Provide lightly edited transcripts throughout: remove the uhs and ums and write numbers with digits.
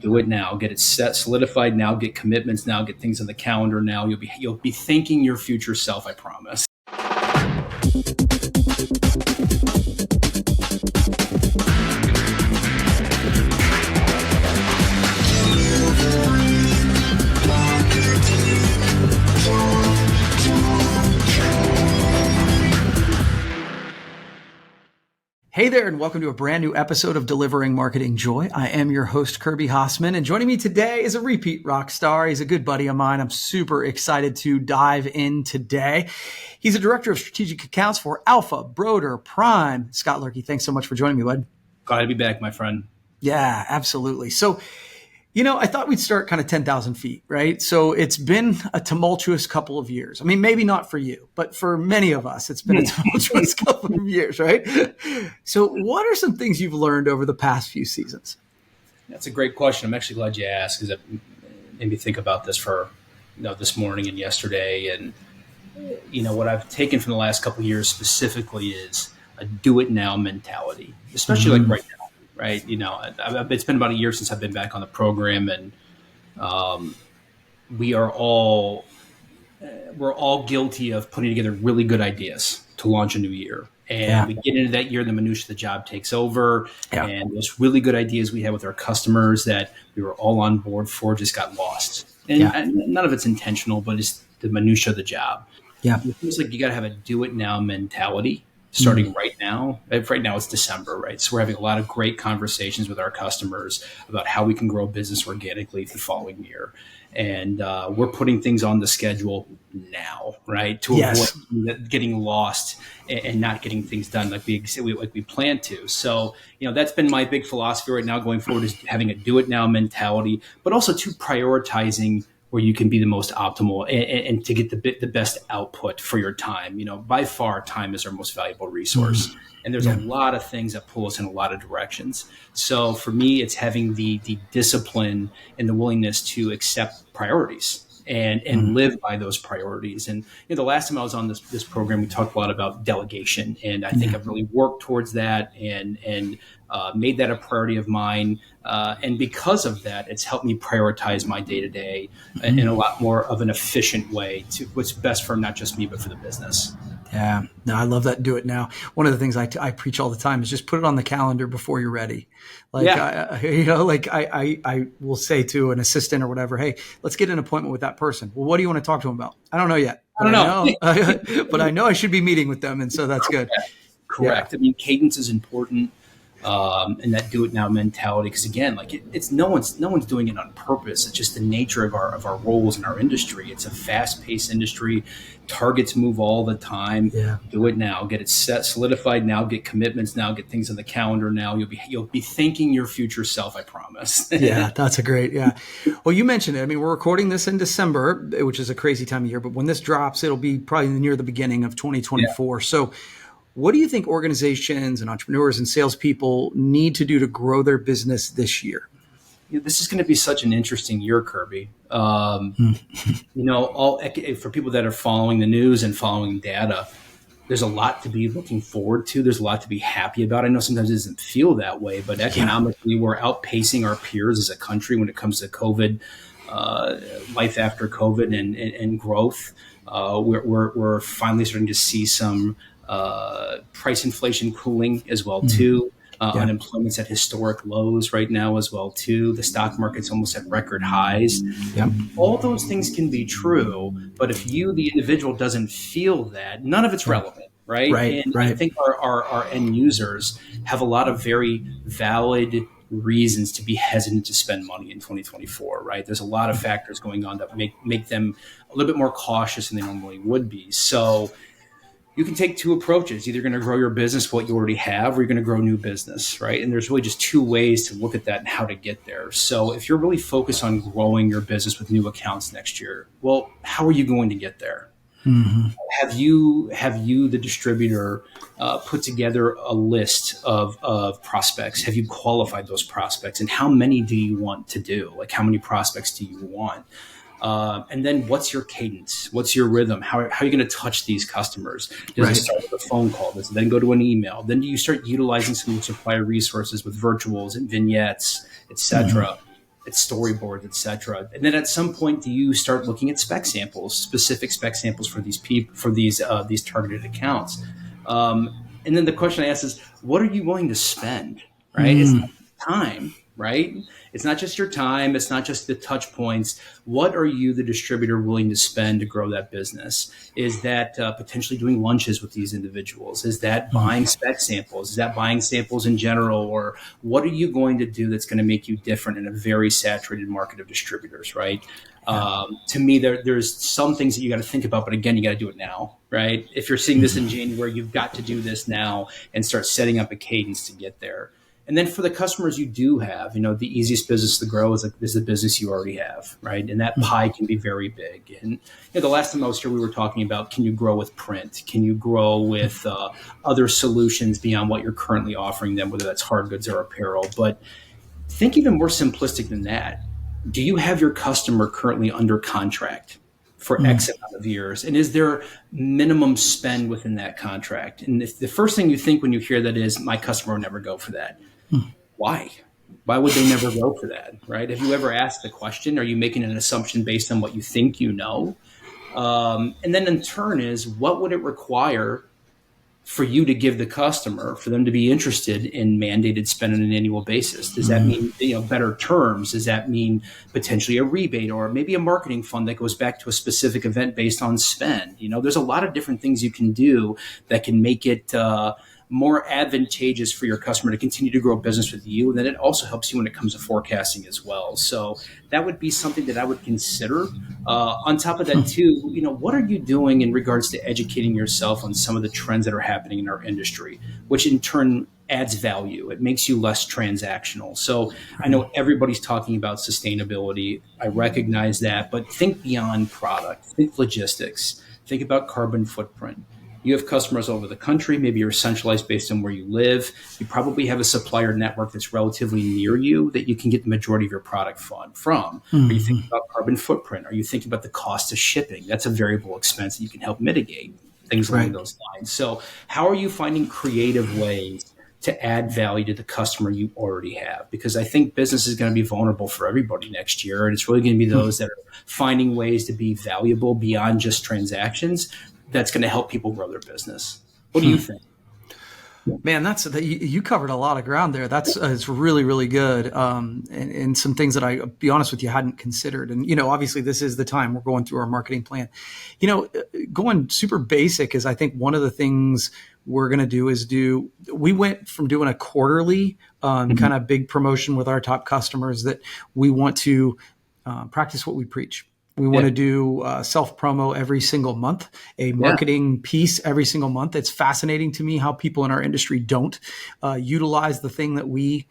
Do it now. Get it set, solidified now. Get commitments now. Get things on the calendar now. You'll be thanking your future self. I promise. Hey there, and welcome to a brand new episode of Delivering Marketing Joy. I am your host, Kirby Hassman, and joining me today is a repeat rock star. He's a good buddy of mine. I'm super excited to dive in today. He's a director of strategic accounts for Alpha, Broder, Prime. Scott Loehrke, thanks so much for joining me, bud. Glad to be back, my friend. Yeah, absolutely. So, I thought we'd start kind of 10,000 feet, right? So it's been a tumultuous couple of years. I mean, maybe not for you, but for many of us, it's been a tumultuous couple of years, right? So what are some things you've learned over the past few seasons? That's a great question. I'm actually glad you asked, because it made me think about this for this morning and yesterday. And what I've taken from the last couple of years specifically is a do it now mentality, especially like right now. Right. It's been about a year since I've been back on the program, and we're all guilty of putting together really good ideas to launch a new year. And we get into that year, the minutia of the job takes over. Yeah. And those really good ideas we had with our customers that we were all on board for just got lost. And none of it's intentional, but it's the minutia of the job. Yeah. It feels like you got to have a do it now mentality. Starting right now. Right now it's December, right? So we're having a lot of great conversations with our customers about how we can grow business organically the following year. And we're putting things on the schedule now, right? To avoid getting lost and not getting things done like we plan to. So, that's been my big philosophy right now going forward, is having a do it now mentality, but also to prioritizing where you can be the most optimal and to get the best output for your time. By far, time is our most valuable resource. And there's a lot of things that pull us in a lot of directions. So for me, it's having the discipline and the willingness to accept priorities and live by those priorities. And the last time I was on this program, we talked a lot about delegation. And I think I've really worked towards that and made that a priority of mine. And because of that, it's helped me prioritize my day-to-day in a lot more of an efficient way to what's best for not just me, but for the business. Yeah, no, I love that. Do it now. One of the things I preach all the time is just put it on the calendar before you're ready. I will say to an assistant or whatever, hey, let's get an appointment with that person. Well, what do you want to talk to them about? I don't know yet. I don't know. But I know I should be meeting with them. And so that's good. Correct. Yeah. I mean, cadence is important. And that do it now mentality, because again, it's no one's doing it on purpose. It's just the nature of our roles in our industry. It's a fast-paced industry. Targets move all the time. Yeah. Do it now. Get it set, solidified now. Get commitments now. Get things on the calendar now. You'll be thanking your future self. I promise. Yeah, that's a great. Yeah. Well, you mentioned it. I mean, we're recording this in December, which is a crazy time of year. But when this drops, it'll be probably near the beginning of 2024. Yeah. So, what do you think organizations and entrepreneurs and salespeople need to do to grow their business this year? This is going to be such an interesting year, Kirby. For people that are following the news and following data, there's a lot to be looking forward to. There's a lot to be happy about. I know sometimes it doesn't feel that way, but economically, we're outpacing our peers as a country when it comes to COVID, life after COVID, and growth. We're finally starting to see some price inflation cooling as well too. Unemployment's at historic lows right now as well too. The stock market's almost at record highs. All those things can be true, but if you, the individual, doesn't feel that, none of it's relevant, right? I think our end users have a lot of very valid reasons to be hesitant to spend money in 2024, right? There's a lot of factors going on that make them a little bit more cautious than they normally would be. So you can take two approaches. Either you're going to grow your business, what you already have, or you're going to grow new business, right? And there's really just two ways to look at that and how to get there. So if you're really focused on growing your business with new accounts next year, well, how are you going to get there? Have you, the distributor, put together a list of prospects? Have you qualified those prospects? And how many do you want to do? Like, how many prospects do you want? And then what's your cadence? What's your rhythm? How are you going to touch these customers? Does it start with a phone call? Does it then go to an email? Then do you start utilizing some supplier resources with virtuals and vignettes, et cetera? at storyboards, etc. And then at some point, do you start looking at spec samples, specific spec samples for these people, for these targeted accounts? And then the question I ask is, what are you willing to spend? Right? It's not time, right? It's not just your time. It's not just the touch points. What are you, the distributor, willing to spend to grow that business? Is that potentially doing lunches with these individuals? Is that buying spec samples? Is that buying samples in general? Or what are you going to do that's going to make you different in a very saturated market of distributors, right? To me, there's some things that you got to think about, but again, you got to do it now, right? If you're seeing this in January, you've got to do this now and start setting up a cadence to get there. And then for the customers you do have, the easiest business to grow is the business you already have, right? And that pie can be very big. And the last time I was here, we were talking about, can you grow with print? Can you grow with other solutions beyond what you're currently offering them, whether that's hard goods or apparel? But think even more simplistic than that. Do you have your customer currently under contract for X amount of years? And is there minimum spend within that contract? And if the first thing you think when you hear that is, my customer will never go for that. Why? Why would they never go for that, right? Have you ever asked the question? Are you making an assumption based on what you think you know? And then in turn is, what would it require for you to give the customer, for them to be interested in mandated spend on an annual basis? Does that mean better terms? Does that mean potentially a rebate or maybe a marketing fund that goes back to a specific event based on spend? There's a lot of different things you can do that can make it more advantageous for your customer to continue to grow business with you. And then it also helps you when it comes to forecasting as well. So that would be something that I would consider. On top of that too, what are you doing in regards to educating yourself on some of the trends that are happening in our industry, which in turn adds value. It makes you less transactional. So I know everybody's talking about sustainability. I recognize that, but think beyond product, think logistics, think about carbon footprint. You have customers all over the country. Maybe you're centralized based on where you live. You probably have a supplier network that's relatively near you that you can get the majority of your product from. Are you thinking about carbon footprint? Are you thinking about the cost of shipping? That's a variable expense that you can help mitigate, things along those lines. So how are you finding creative ways to add value to the customer you already have? Because I think business is going to be vulnerable for everybody next year. And it's really going to be those that are finding ways to be valuable beyond just transactions. That's going to help people grow their business. What do you think? Man, you covered a lot of ground there. It's really, really good. And some things that I'll be honest with you, hadn't considered. And, obviously this is the time we're going through our marketing plan. Going super basic is, I think one of the things we're going to do is we went from doing a quarterly kind of big promotion with our top customers that we want to practice what we preach. We want to do self-promo every single month, a marketing piece every single month. It's fascinating to me how people in our industry don't utilize the thing that we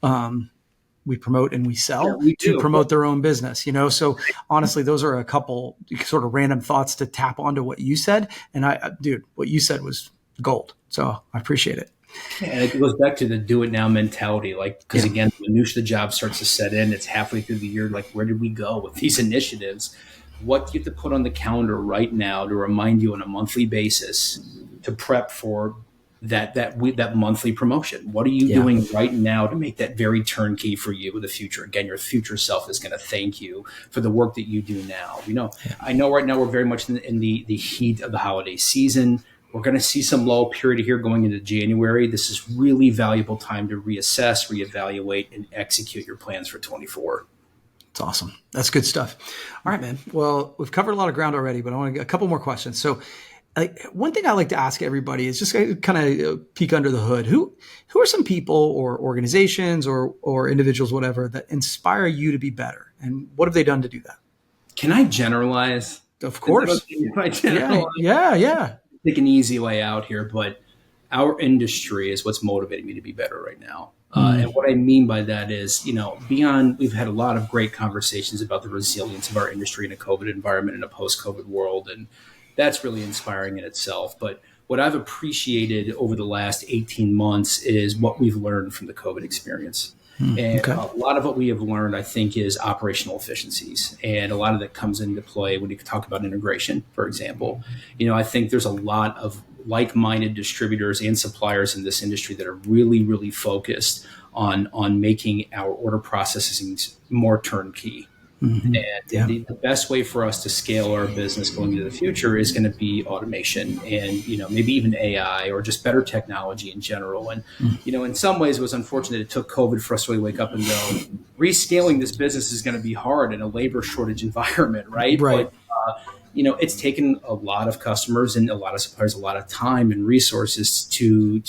promote and we sell to promote their own business. So honestly, those are a couple sort of random thoughts to tap onto what you said. And what you said was gold. So I appreciate it. And it goes back to the do it now mentality. Because again, the minutia of the job starts to set in. It's halfway through the year. Where did we go with these initiatives? What do you have to put on the calendar right now to remind you on a monthly basis to prep for that monthly promotion? What are you doing right now to make that very turnkey for you in the future? Again, your future self is going to thank you for the work that you do now. I know right now we're very much in the heat of the holiday season. We're going to see some lull period here going into January. This is really valuable time to reassess, reevaluate, and execute your plans for 24. It's awesome. That's good stuff. All right, man. Well, we've covered a lot of ground already, but I want to get a couple more questions. So one thing I like to ask everybody is just kind of peek under the hood. Who are some people or organizations or individuals, whatever, that inspire you to be better? And what have they done to do that? Can I generalize? Of course. Yeah. Take an easy way out here, but our industry is what's motivating me to be better right now. And what I mean by that is, we've had a lot of great conversations about the resilience of our industry in a COVID environment, in a post-COVID world. And that's really inspiring in itself. But what I've appreciated over the last 18 months is what we've learned from the COVID experience. And a lot of what we have learned, I think, is operational efficiencies. And a lot of that comes into play when you talk about integration, for example. I think there's a lot of like-minded distributors and suppliers in this industry that are really, really focused on making our order processing more turnkey. Mm-hmm. And the best way for us to scale our business going into the future is going to be automation and, maybe even AI or just better technology in general. And, in some ways it was unfortunate it took COVID for us to really wake up and go, rescaling this business is going to be hard in a labor shortage environment, right? Right. But, it's taken a lot of customers and a lot of suppliers a lot of time and resources to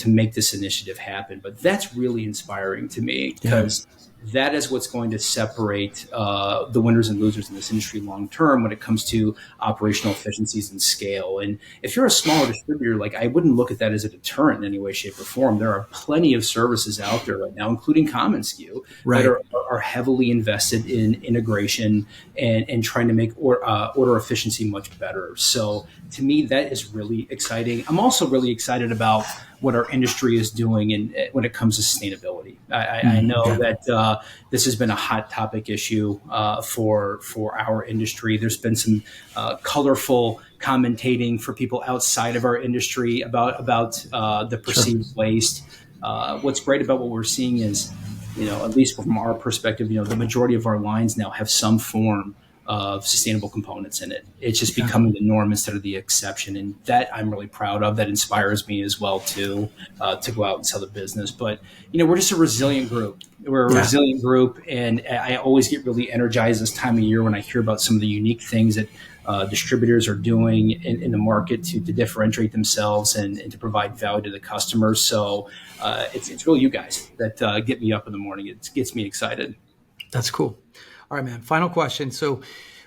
make this initiative happen. But that's really inspiring to me because that is what's going to separate the winners and losers in this industry long term when it comes to operational efficiencies and scale. And if you're a smaller distributor, I wouldn't look at that as a deterrent in any way, shape, or form. There are plenty of services out there right now, including Common SKU, that are heavily invested in integration and trying to make order efficiency much better. So to me, that is really exciting. I'm also really excited about what our industry is doing when it comes to sustainability. I know that this has been a hot topic issue for our industry. There's been some colorful commentating for people outside of our industry about the perceived waste. What's great about what we're seeing is, at least from our perspective, the majority of our lines now have some form of sustainable components in it. It's just becoming the norm instead of the exception. And that I'm really proud of. That inspires me as well to go out and sell the business. But, we're just a resilient group. We're a resilient group. And I always get really energized this time of year when I hear about some of the unique things that distributors are doing in the market to differentiate themselves and to provide value to the customers. So it's really you guys that get me up in the morning. It gets me excited. That's cool. All right, man. Final question. So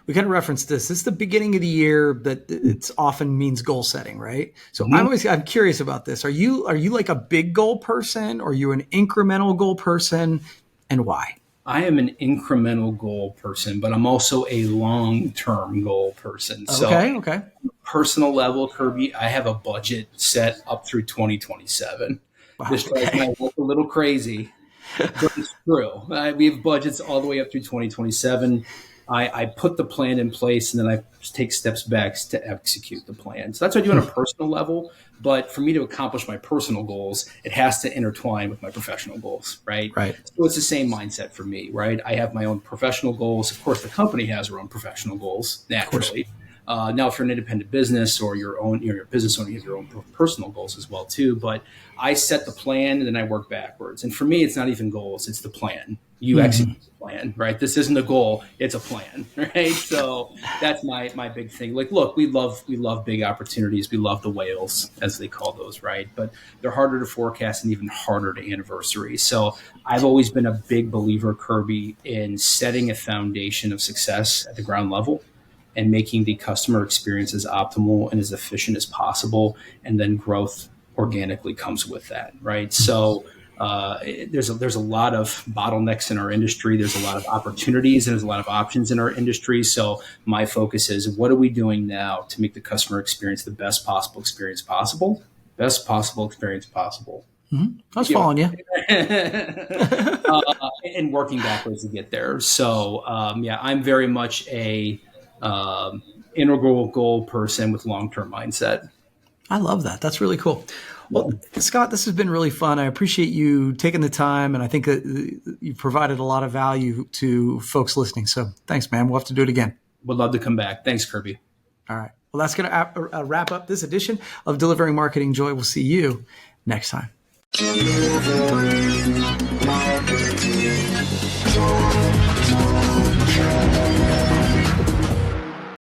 we kind of referenced this. This is the beginning of the year that it often means goal setting, right? So I'm curious about this. Are you like a big goal person? Or are you an incremental goal person, and why? I am an incremental goal person, but I'm also a long-term goal person. Okay. Personal level, Kirby, I have a budget set up through 2027. Wow, this drives my life a little crazy. But it's true. We have budgets all the way up through 2027. I put the plan in place and then I take steps back to execute the plan. So that's what I do on a personal level. But for me to accomplish my personal goals, it has to intertwine with my professional goals, right? So it's the same mindset for me, right? I have my own professional goals. Of course, the company has her own professional goals, naturally. Now, if you're an independent business or you're a business owner, you have your own personal goals as well, too. But I set the plan and then I work backwards. And for me, it's not even goals. It's the plan. You execute the plan, right? This isn't a goal. It's a plan, right? So that's my big thing. Look, we love big opportunities. We love the whales, as they call those, right? But they're harder to forecast and even harder to anniversary. So I've always been a big believer, Kirby, in setting a foundation of success at the ground level and making the customer experience as optimal and as efficient as possible. And then growth organically comes with that, right? So there's a lot of bottlenecks in our industry. There's a lot of opportunities and there's a lot of options in our industry. So my focus is, what are we doing now to make the customer experience the best possible experience possible? Best possible experience possible. Mm-hmm. I was following you. And working backwards to get there. So I'm very much a integral goal person with long-term mindset. I love that. That's really cool. Well, Scott, this has been really fun. I appreciate you taking the time, and I think that you provided a lot of value to folks listening. So thanks, man. We'll have to do it again. Would love to come back. Thanks, Kirby. All right. Well, that's going to wrap up this edition of Delivering Marketing Joy. We'll see you next time.